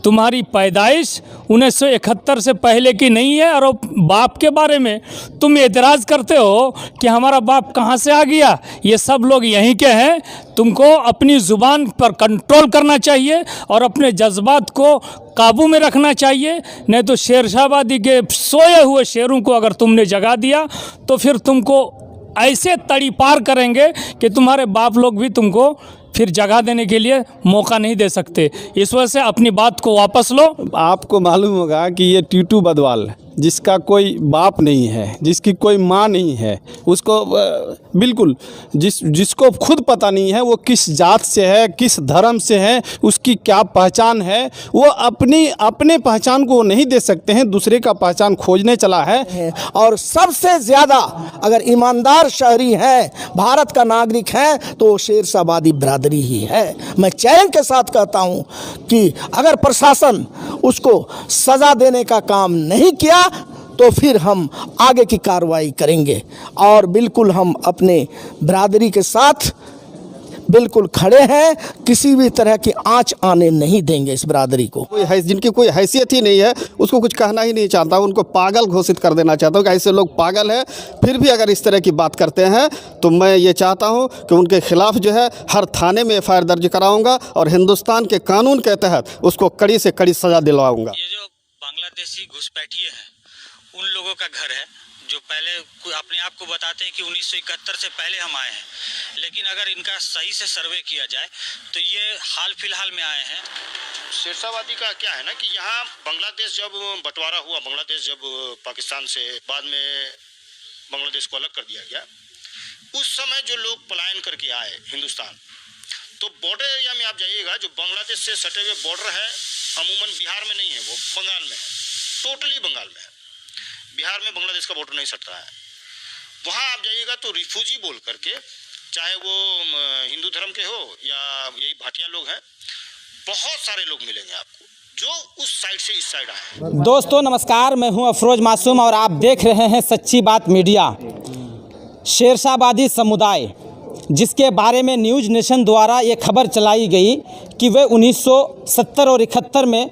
तुम्हारी पैदाइश 1971 से पहले की नहीं है, और बाप के बारे में तुम एतराज़ करते हो कि हमारा बाप कहाँ से आ गया। ये सब लोग यहीं के हैं। तुमको अपनी ज़ुबान पर कंट्रोल करना चाहिए और अपने जज्बात को काबू में रखना चाहिए, नहीं तो शेरशाहबादी के सोए हुए शेरों को अगर तुमने जगा दिया तो फिर तुमको ऐसे तड़ी पार करेंगे कि तुम्हारे बाप लोग भी तुमको फिर जगह देने के लिए मौका नहीं दे सकते। इस वजह से अपनी बात को वापस लो। आपको मालूम होगा कि ये टीटू बदवाल जिसका कोई बाप नहीं है, जिसकी कोई माँ नहीं है, उसको बिल्कुल जिसको खुद पता नहीं है वो किस जात से है, किस धर्म से है, उसकी क्या पहचान है, वो अपने पहचान को नहीं दे सकते हैं, दूसरे का पहचान खोजने चला है। और सबसे ज़्यादा अगर ईमानदार शहरी है, भारत का नागरिक है, तो शेरशाहबादी बिरादरी ही है। मैं चैन के साथ कहता हूँ कि अगर प्रशासन उसको सज़ा देने का काम नहीं किया तो फिर हम आगे की कार्रवाई करेंगे, और बिल्कुल हम अपने बिरादरी के साथ बिल्कुल खड़े हैं। किसी भी तरह की आंच आने नहीं देंगे इस बिरादरी को। जिनकी कोई हैसियत ही नहीं है उसको कुछ कहना ही नहीं चाहता, उनको पागल घोषित कर देना चाहता हूँ कि ऐसे लोग पागल हैं। फिर भी अगर इस तरह की बात करते हैं तो मैं ये चाहता हूँ कि उनके खिलाफ जो है हर थाने में FIR दर्ज कराऊँगा और हिंदुस्तान के कानून के तहत उसको कड़ी से कड़ी सज़ा दिलवाऊँगा। ये जो बांग्लादेशी घुसपैठिए हैं उन लोगों का घर है जो पहले अपने आप को बताते हैं कि 1971 से पहले हम आए हैं, लेकिन अगर इनका सही से सर्वे किया जाए तो ये हाल फिलहाल में आए हैं। शेरशाहबादी का क्या है ना कि यहाँ बांग्लादेश जब बंटवारा हुआ, बांग्लादेश जब पाकिस्तान से बाद में बांग्लादेश को अलग कर दिया गया, उस समय जो लोग पलायन करके आए हिंदुस्तान, तो बॉर्डर एरिया में आप जाइएगा जो बांग्लादेश से सटे हुए बॉर्डर है, अमूमन बिहार में नहीं है, वो बंगाल में है, टोटली बंगाल में है। बिहार में बांग्लादेश का बॉर्डर नहीं सट रहा है। वहाँ आप जाइएगा तो रिफ्यूजी बोल करके, चाहे वो हिंदू धर्म के हो या यही भाटिया लोग हैं, बहुत सारे लोग मिलेंगे आपको जो उस साइड से इस साइड आए। दोस्तों नमस्कार, मैं हूं अफरोज मासूम और आप देख रहे हैं सच्ची बात मीडिया। शेरशाहबादी समुदाय जिसके बारे में न्यूज़ नेशन द्वारा ये खबर चलाई गई कि वे 1970 और 71 में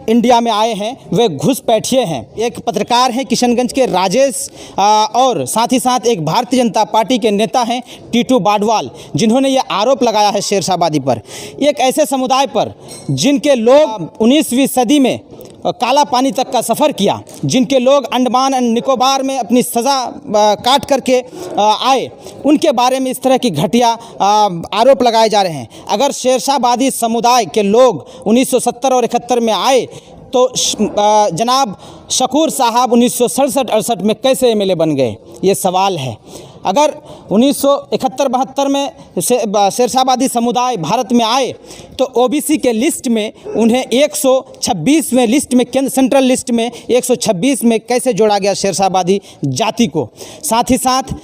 इंडिया में आए हैं, वे घुसपैठिए हैं। एक पत्रकार हैं किशनगंज के राजेश और साथ ही साथ एक भारतीय जनता पार्टी के नेता हैं टीटू बाडवाल, जिन्होंने ये आरोप लगाया है शेरशाहबादी पर, एक ऐसे समुदाय पर जिनके लोग 19वीं सदी में काला पानी तक का सफ़र किया, जिनके लोग अंडमान एंड निकोबार में अपनी सज़ा काट करके आए, उनके बारे में इस तरह की घटिया आरोप लगाए जा रहे हैं। अगर शेरशाहबादी समुदाय के लोग 1970 और 71 में आए तो जनाब शकूर साहब 1967-68 में कैसे MLA बन गए, ये सवाल है। अगर 1971-72 में शेरशाहबादी समुदाय भारत में आए तो OBC के लिस्ट में उन्हें 126वें लिस्ट में, केंद्र सेंट्रल लिस्ट में 126 में कैसे जोड़ा गया शेरशाहबादी जाति को। साथ ही साथ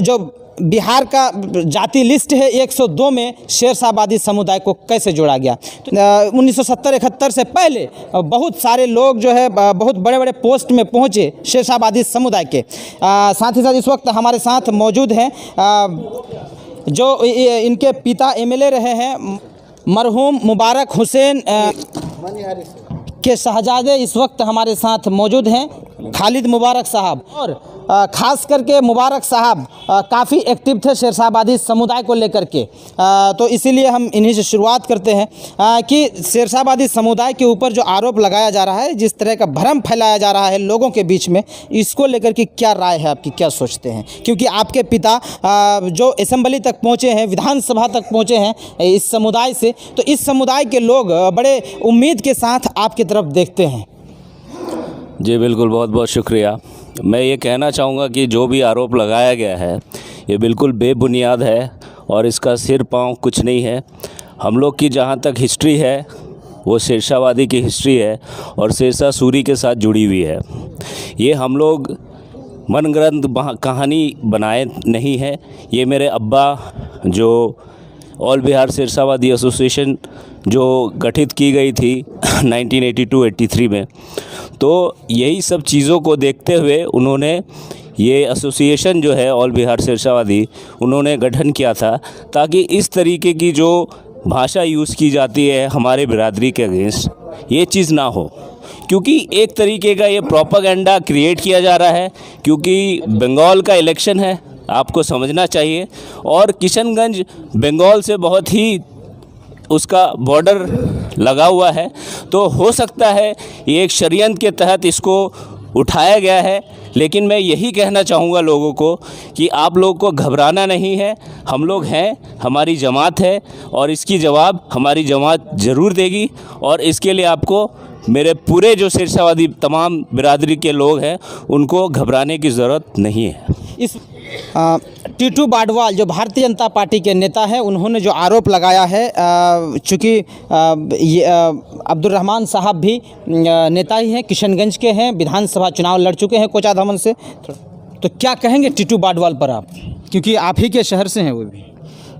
जो बिहार का जाति लिस्ट है 102 में शेरशाहबादी समुदाय को कैसे जोड़ा गया। तो 1970-71 से पहले बहुत सारे लोग जो है बहुत बड़े बड़े पोस्ट में पहुंचे शेरशाहबादी समुदाय के। साथ ही साथ इस वक्त हमारे साथ मौजूद हैं जो इनके पिता MLA रहे हैं, मरहूम मुबारक हुसैन के शहजादे इस वक्त हमारे साथ मौजूद हैं, खालिद मुबारक साहब। और ख़ास करके मुबारक साहब काफ़ी एक्टिव थे शेरशाहबादी समुदाय को लेकर के, तो इसीलिए हम इन्हीं से शुरुआत करते हैं कि शेरशाहबादी समुदाय के ऊपर जो आरोप लगाया जा रहा है, जिस तरह का भ्रम फैलाया जा रहा है लोगों के बीच में, इसको लेकर के क्या राय है आपकी, क्या सोचते हैं? क्योंकि आपके पिता जो असेंबली तक पहुँचे हैं, विधानसभा तक पहुँचे हैं इस समुदाय से, तो इस समुदाय के लोग बड़े उम्मीद के साथ आपकी तरफ देखते हैं। जी बिल्कुल, बहुत बहुत शुक्रिया। मैं ये कहना चाहूँगा कि जो भी आरोप लगाया गया है ये बिल्कुल बेबुनियाद है और इसका सिर पाँव कुछ नहीं है। हम लोग की जहाँ तक हिस्ट्री है वो शेरशाहबादी की हिस्ट्री है और शेरशाह सूरी के साथ जुड़ी हुई है। ये हम लोग मनगढ़ंत कहानी बनाए नहीं है। ये मेरे अब्बा जो ऑल बिहार शेरशाहबादी एसोसिएशन जो गठित की गई थी 1982-83 में, तो यही सब चीज़ों को देखते हुए उन्होंने ये एसोसिएशन जो है ऑल बिहार शेरशाहबादी उन्होंने गठन किया था, ताकि इस तरीके की जो भाषा यूज़ की जाती है हमारे बिरादरी के अगेंस्ट, ये चीज़ ना हो, क्योंकि एक तरीके का ये प्रोपेगेंडा क्रिएट किया जा रहा है। क्योंकि बंगाल का इलेक्शन है, आपको समझना चाहिए, और किशनगंज बंगाल से बहुत ही उसका बॉर्डर लगा हुआ है, तो हो सकता है ये एक षड्यंत्र के तहत इसको उठाया गया है। लेकिन मैं यही कहना चाहूँगा लोगों को कि आप लोगों को घबराना नहीं है, हम लोग हैं, हमारी जमात है और इसकी जवाब हमारी जमात ज़रूर देगी। और इसके लिए आपको मेरे पूरे जो शेरशाहवादी तमाम बिरादरी के लोग हैं उनको घबराने की ज़रूरत नहीं है। इस टीटू बाडवाल जो भारतीय जनता पार्टी के नेता हैं, उन्होंने जो आरोप लगाया है, चूँकि अब्दुल रहमान साहब भी नेता ही हैं, किशनगंज के हैं, विधानसभा चुनाव लड़ चुके हैं कोचाधामन से, तो क्या कहेंगे टीटू बाडवाल पर आप, क्योंकि आप ही के शहर से हैं वो भी?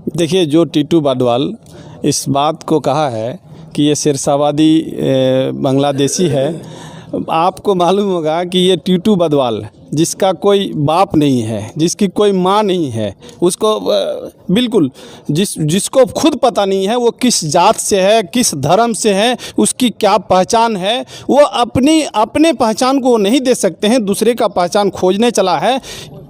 देखिए, जो टीटू बाडवाल इस बात को कहा है कि ये शेरशाहवादी बांग्लादेशी है, आपको मालूम होगा कि ये टीटू बाडवाल जिसका कोई बाप नहीं है, जिसकी कोई माँ नहीं है, उसको बिल्कुल जिसको खुद पता नहीं है वो किस जात से है, किस धर्म से है, उसकी क्या पहचान है, वो अपने पहचान को नहीं दे सकते हैं, दूसरे का पहचान खोजने चला है।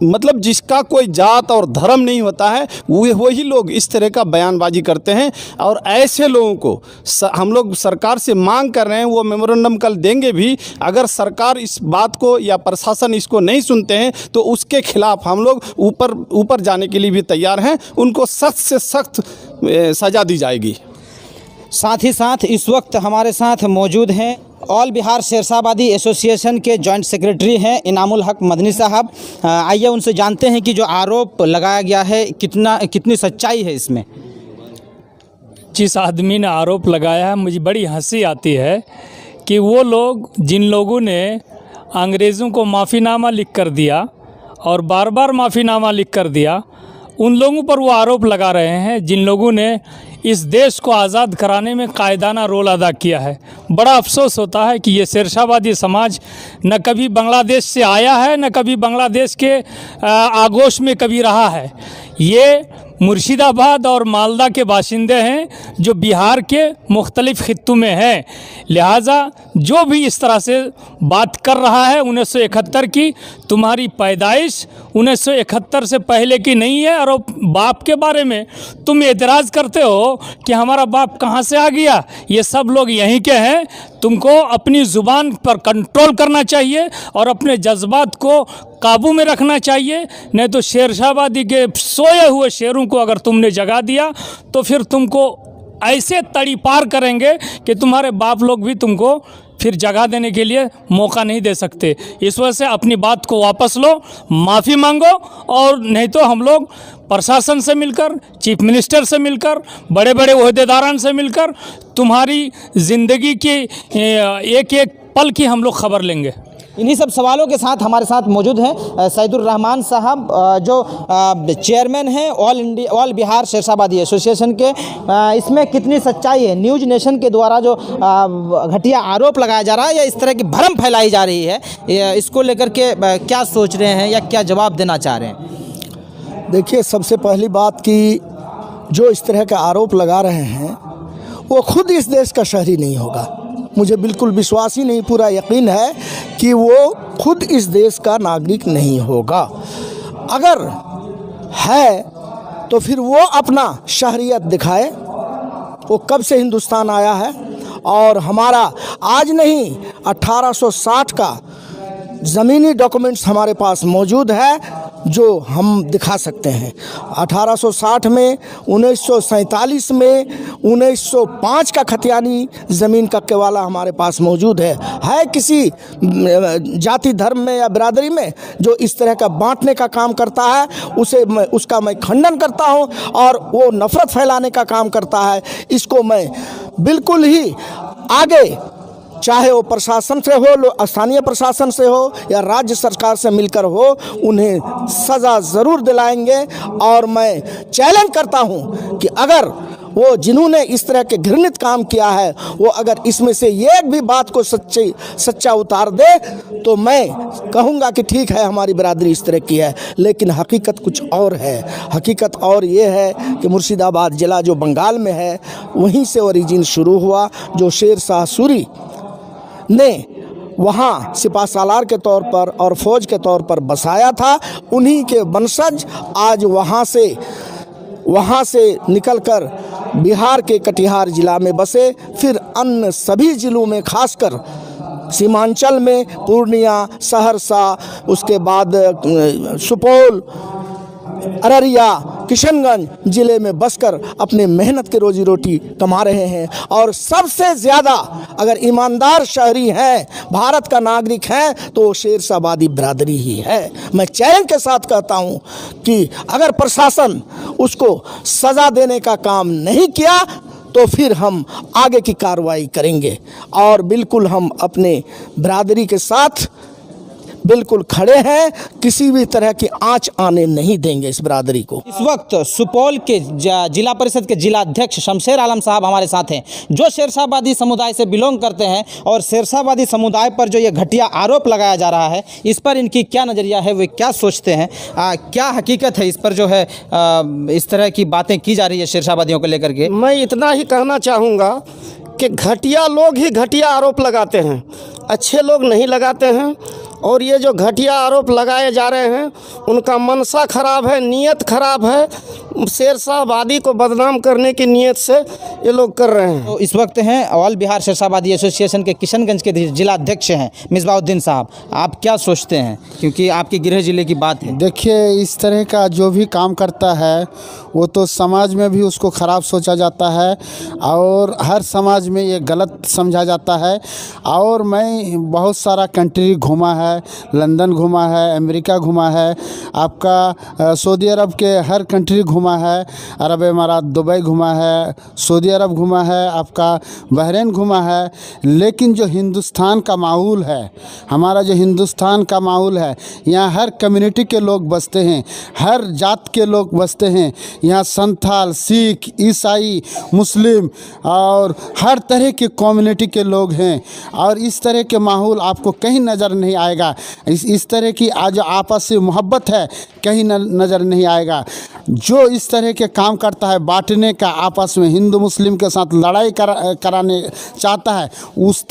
मतलब जिसका कोई जात और धर्म नहीं होता है वही लोग इस तरह का बयानबाजी करते हैं। और ऐसे लोगों को हम लोग सरकार से मांग कर रहे हैं, वो मेमोरेंडम कल देंगे भी, अगर सरकार इस बात को या प्रशासन इसको नहीं सुनते हैं तो उसके खिलाफ हम लोग ऊपर जाने के लिए भी तैयार हैं, उनको सख्त से सख्त सज़ा दी जाएगी। साथ ही साथ इस वक्त हमारे साथ मौजूद हैं ऑल बिहार शेरशाहवादी एसोसिएशन के जॉइंट सेक्रेटरी हैं इनामुल हक मदनी साहब। आइए उनसे जानते हैं कि जो आरोप लगाया गया है कितनी सच्चाई है इसमें। जिस आदमी ने आरोप लगाया है, मुझे बड़ी हंसी आती है कि वो लोग जिन लोगों ने अंग्रेज़ों को माफ़ीनामा लिख कर दिया और बार बार माफ़ीनामा लिख कर दिया, उन लोगों पर वो आरोप लगा रहे हैं जिन लोगों ने इस देश को आज़ाद कराने में कायदाना रोल अदा किया है। बड़ा अफसोस होता है कि ये शेरशाहवादी समाज न कभी बांग्लादेश से आया है, न कभी बांग्लादेश के आगोश में कभी रहा है। ये मुर्शिदाबाद और मालदा के बाशिंदे हैं जो बिहार के मुख्तलिफ़ खित्तों में हैं। लिहाजा जो भी इस तरह से बात कर रहा है 1971 की, तुम्हारी पैदाइश 1971 से पहले की नहीं है और बाप के बारे में तुम एतराज़ करते हो कि हमारा बाप कहाँ से आ गया। ये सब लोग यहीं के हैं। तुमको अपनी ज़ुबान पर कंट्रोल करना चाहिए और अपने जज्बात को काबू में रखना चाहिए, नहीं तो शेरशाहवादी के सोए हुए शेरों को अगर तुमने जगा दिया तो फिर तुमको ऐसे तड़ी पार करेंगे कि तुम्हारे बाप लोग भी तुमको फिर जगह देने के लिए मौका नहीं दे सकते। इस वजह से अपनी बात को वापस लो, माफ़ी मांगो, और नहीं तो हम लोग प्रशासन से मिलकर, चीफ मिनिस्टर से मिलकर, बड़े बड़े ओहदेदारान से मिलकर तुम्हारी ज़िंदगी की एक एक पल की हम लोग खबर लेंगे। इन्हीं सब सवालों के साथ हमारे साथ मौजूद हैं सैदुर रहमान साहब, जो चेयरमैन हैं ऑल बिहार शेरशाहवादी एसोसिएशन के। इसमें कितनी सच्चाई है? न्यूज़ नेशन के द्वारा जो घटिया आरोप लगाया जा रहा है या इस तरह की भ्रम फैलाई जा रही है, इसको लेकर के क्या सोच रहे हैं या क्या जवाब देना चाह रहे हैं? देखिए, सबसे पहली बात कि जो इस तरह के आरोप लगा रहे हैं वो खुद इस देश का शहरी नहीं होगा। मुझे बिल्कुल विश्वास ही नहीं, पूरा यकीन है कि वो खुद इस देश का नागरिक नहीं होगा। अगर है तो फिर वो अपना शहरियत दिखाए। वो कब से हिंदुस्तान आया है और हमारा आज नहीं 1860 का ज़मीनी डॉक्यूमेंट्स हमारे पास मौजूद है जो हम दिखा सकते हैं। 1860 में, 1947 में, 1905 का खतियानी ज़मीन का केवाला हमारे पास मौजूद है किसी जाति धर्म में या बिरादरी में जो इस तरह का बांटने का काम करता है, उसका मैं खंडन करता हूं और वो नफ़रत फैलाने का काम करता है। इसको मैं बिल्कुल ही आगे, चाहे वो प्रशासन से हो, स्थानीय प्रशासन से हो या राज्य सरकार से मिलकर हो, उन्हें सज़ा ज़रूर दिलाएंगे। और मैं चैलेंज करता हूं कि अगर वो जिन्होंने इस तरह के घृणित काम किया है, वो अगर इसमें से एक भी बात को सच्चा उतार दे तो मैं कहूँगा कि ठीक है, हमारी बिरादरी इस तरह की है। लेकिन हकीकत कुछ और है। हकीकत और ये है कि मुर्शिदाबाद ज़िला जो बंगाल में है, वहीं से ओरिजिन शुरू हुआ। जो शेर शाह सूरी ने वहाँ सिपा सालार के तौर पर और फौज के तौर पर बसाया था, उन्हीं के वंशज आज वहाँ से निकलकर बिहार के कटिहार ज़िला में बसे। फिर अन्य सभी ज़िलों में, खासकर सीमांचल में पूर्णिया, सहरसा, उसके बाद सुपौल, अररिया, किशनगंज ज़िले में बसकर अपने मेहनत की रोजी रोटी कमा रहे हैं। और सबसे ज़्यादा अगर ईमानदार शहरी हैं, भारत का नागरिक हैं, तो वो शेर शाह वादी बिरादरी ही है। मैं चैलेंज के साथ कहता हूं कि अगर प्रशासन उसको सज़ा देने का काम नहीं किया तो फिर हम आगे की कार्रवाई करेंगे। और बिल्कुल हम अपने बिरादरी के साथ बिल्कुल खड़े हैं, किसी भी तरह की आंच आने नहीं देंगे इस बिरादरी को। इस वक्त सुपौल के जिला परिषद के जिलाध्यक्ष शमशेर आलम साहब हमारे साथ हैं, जो शेरशाहवादी समुदाय से बिलोंग करते हैं। और शेरशाहवादी समुदाय पर जो ये घटिया आरोप लगाया जा रहा है, इस पर इनकी क्या नज़रिया है, वे क्या सोचते हैं, क्या हकीकत है इस पर जो है इस तरह की बातें की जा रही है शेरशाहवादियों को लेकर के। मैं इतना ही कहना चाहूँगा कि घटिया लोग ही घटिया आरोप लगाते हैं, अच्छे लोग नहीं लगाते हैं। और ये जो घटिया आरोप लगाए जा रहे हैं, उनका मनसा खराब है, नीयत खराब है। शेरशाहवादी को बदनाम करने की नीयत से ये लोग कर रहे हैं। तो इस वक्त हैं ऑल बिहार शेरशाहवादी एसोसिएशन के किशनगंज के जिलाध्यक्ष हैं मिसबाउद्दीन साहब, आप क्या सोचते हैं, क्योंकि आपके गृह जिले की बात है। देखिए, इस तरह का जो भी काम करता है वो तो समाज में भी उसको ख़राब सोचा जाता है और हर समाज में ये गलत समझा जाता है। और मैं बहुत सारा कंट्री घूमा है, लंदन घूमा है, अमेरिका घूमा है, आपका सऊदी अरब के हर कंट्री घूमा है, अरब अमारात दुबई घूमा है, सऊदी अरब घूमा है, आपका बहरीन घूमा है। लेकिन जो हिंदुस्तान का माहौल है, हमारा जो हिंदुस्तान का माहौल है, यहाँ हर कम्युनिटी के लोग बसते हैं, हर जात के लोग बसते हैं। यहाँ संथाल, सिख, ईसाई, मुस्लिम और हर तरह के कम्युनिटी के लोग हैं। और इस तरह के माहौल आपको कहीं नज़र नहीं आएगा। इस तरह की आज आपस में मोहब्बत है, कहीं नज़र नहीं आएगा। जो इस तरह के काम करता है, बांटने का, आपस में हिंदू मुस्लिम के साथ लड़ाई कराने चाहता है, उस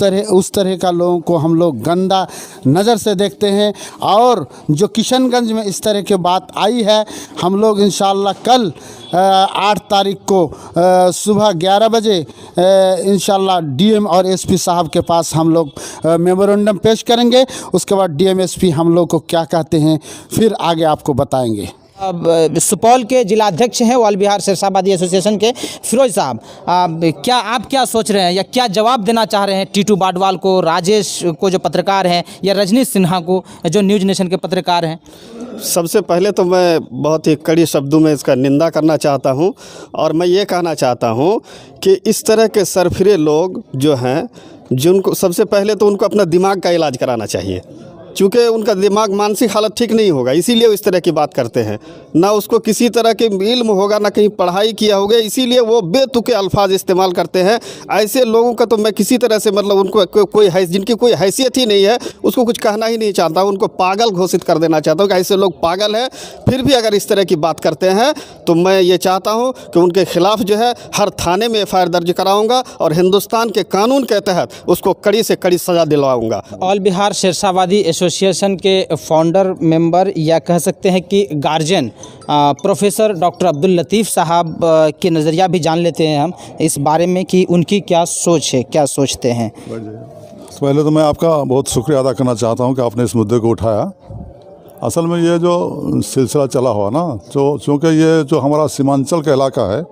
तरह का लोगों को हम लोग गंदा नज़र से देखते हैं। और जो किशनगंज में इस तरह की बात आई है, हम लोग इंशाअल्लाह कल 8 तारीख को सुबह 11 बजे इंशाअल्लाह डीएम और एसपी साहब के पास हम लोग मेमोरेंडम पेश करेंगे। उसके बाद डीएम एसपी हम लोग को क्या कहते हैं फिर आगे आपको बताएंगे। अब सुपौल के जिलाध्यक्ष हैं ऑल बिहार शेरशाहवादी एसोसिएशन के फिरोज साहब, आप क्या सोच रहे हैं या क्या जवाब देना चाह रहे हैं टीटू बाडवाल को, राजेश को जो पत्रकार हैं, या रजनीश सिन्हा को जो न्यूज़ नेशन के पत्रकार हैं? सबसे पहले तो मैं बहुत ही कड़ी शब्दों में इसका निंदा करना चाहता हूं। और मैं ये कहना चाहता हूं कि इस तरह के सरफिरे लोग जो हैं, जिनको सबसे पहले तो उनको अपना दिमाग का इलाज कराना चाहिए, चूँकि उनका दिमाग, मानसिक हालत ठीक नहीं होगा, इसीलिए वो इस तरह की बात करते हैं। ना उसको किसी तरह के इल्म होगा, ना कहीं पढ़ाई किया होगा, इसीलिए वो बेतुके अल्फाज इस्तेमाल करते हैं। ऐसे लोगों का तो मैं किसी तरह से मतलब उनको जिनकी कोई हैसियत ही नहीं है, उसको कुछ कहना ही नहीं चाहता, उनको पागल घोषित कर देना चाहता हूँ कि ऐसे लोग पागल हैं। फिर भी अगर इस तरह की बात करते हैं तो मैं ये चाहता हूँ कि उनके खिलाफ़ जो है हर थाने में FIR दर्ज कराऊँगा और हिंदुस्तान के कानून के तहत उसको कड़ी से कड़ी सज़ा दिलवाऊँगा। ऑल बिहार शेरशाहवादी एसोसिएशन के फाउंडर मेंबर या कह सकते हैं कि guardian professor doctor Abdul Latif साहब के नज़रिया भी जान लेते हैं हम इस बारे में कि उनकी क्या सोच है, क्या सोचते हैं। पहले तो मैं आपका बहुत शुक्रिया अदा करना चाहता हूं कि आपने इस मुद्दे को उठाया। असल में ये जो सिलसिला चला हुआ ना, चूँकि ये जो हमारा सीमांचल का इलाका है,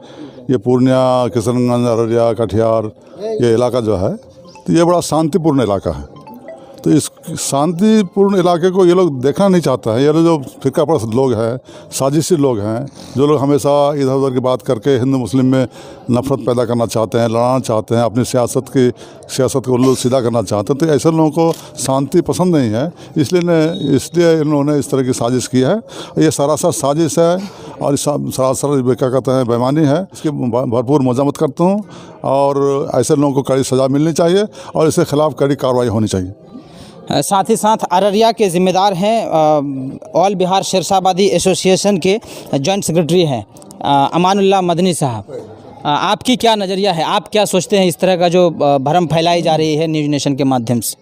ये पूर्णिया, किशनगंज, अररिया, कटिहार, ये इलाका जो है, तो ये बड़ा शांतिपूर्ण इलाका है। तो इस शांतिपूर्ण इलाके को ये लोग देखना नहीं चाहता है। ये लोग जो फिरका परस्त लोग हैं, साजिशी लोग हैं, जो लोग हमेशा इधर उधर की बात करके हिंदू मुस्लिम में नफरत पैदा करना चाहते हैं, लड़ाना चाहते हैं, अपनी सियासत को लोग सीधा करना चाहते हैं। तो ऐसे लोगों को शांति पसंद नहीं है, इसलिए इन्होंने इस तरह की साजिश की है। ये सरासर साजिश है और सरासर क्या कहते हैं बेईमानी है। इसकी भरपूर मजम्मत करता हूँ और ऐसे लोगों को कड़ी सज़ा मिलनी चाहिए और इसके खिलाफ कड़ी कार्रवाई होनी चाहिए। साथ ही साथ अररिया के ज़िम्मेदार हैं ऑल बिहार शेरशाहबादी एसोसिएशन के जॉइंट सेक्रेटरी हैं अमानुल्लाह मदनी साहब। आपकी क्या नज़रिया है, आप क्या सोचते हैं इस तरह का जो भरम फैलाई जा रही है न्यूज़ नेशन के माध्यम से?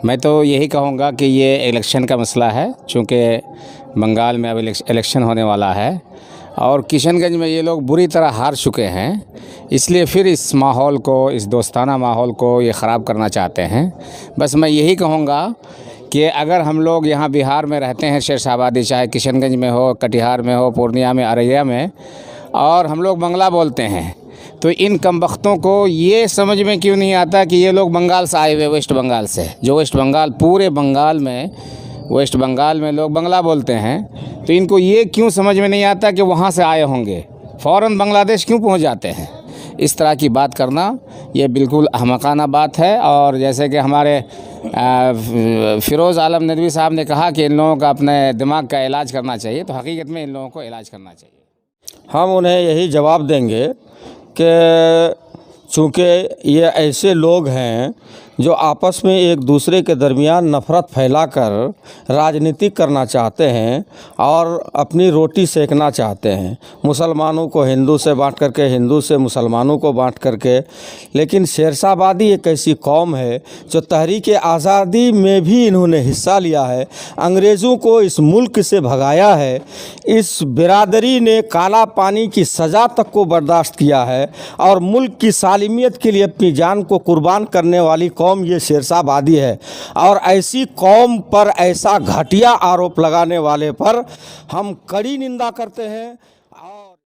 मैं तो यही कहूँगा कि ये इलेक्शन का मसला है, चूँकि बंगाल में अब इलेक्शन होने वाला है और किशनगंज में ये लोग बुरी तरह हार चुके हैं, इसलिए फिर इस माहौल को, इस दोस्ताना माहौल को ये ख़राब करना चाहते हैं। बस मैं यही कहूँगा कि अगर हम लोग यहाँ बिहार में रहते हैं शेरशाहबादी, चाहे किशनगंज में हो, कटिहार में हो, पूर्णिया में, अररिया में, और हम लोग बंगला बोलते हैं, तो इन कमबख्तों को ये समझ में क्यों नहीं आता कि ये लोग बंगाल से आए हुए, वेस्ट बंगाल से, जो वेस्ट बंगाल, पूरे बंगाल में, वेस्ट बंगाल में लोग बंगला बोलते हैं, तो इनको ये क्यों समझ में नहीं आता कि वहाँ से आए होंगे, फ़ौरन बांग्लादेश क्यों पहुँच जाते हैं। इस तरह की बात करना ये बिल्कुल अहमकाना बात है। और जैसे कि हमारे फ़िरोज़ आलम नदवी साहब ने कहा कि इन लोगों का अपने दिमाग का इलाज करना चाहिए, तो हकीकत में इन लोगों को इलाज करना चाहिए। हम उन्हें यही जवाब देंगे कि चूँकि ये ऐसे लोग हैं जो आपस में एक दूसरे के दरमियान नफ़रत फैलाकर राजनीति करना चाहते हैं और अपनी रोटी सेकना चाहते हैं, मुसलमानों को हिंदू से बांट करके, हिंदू से मुसलमानों को बांट करके। लेकिन शेरशाहबादी एक ऐसी कौम है जो तहरीक आज़ादी में भी इन्होंने हिस्सा लिया है, अंग्रेज़ों को इस मुल्क से भगाया है, इस बिरादरी ने काला पानी की सज़ा तक को बर्दाश्त किया है और मुल्क की सालिमियत के लिए अपनी जान को कुर्बान करने वाली कौम ये शेरशाहबादी है। और ऐसी कौम पर ऐसा घटिया आरोप लगाने वाले पर हम कड़ी निंदा करते हैं।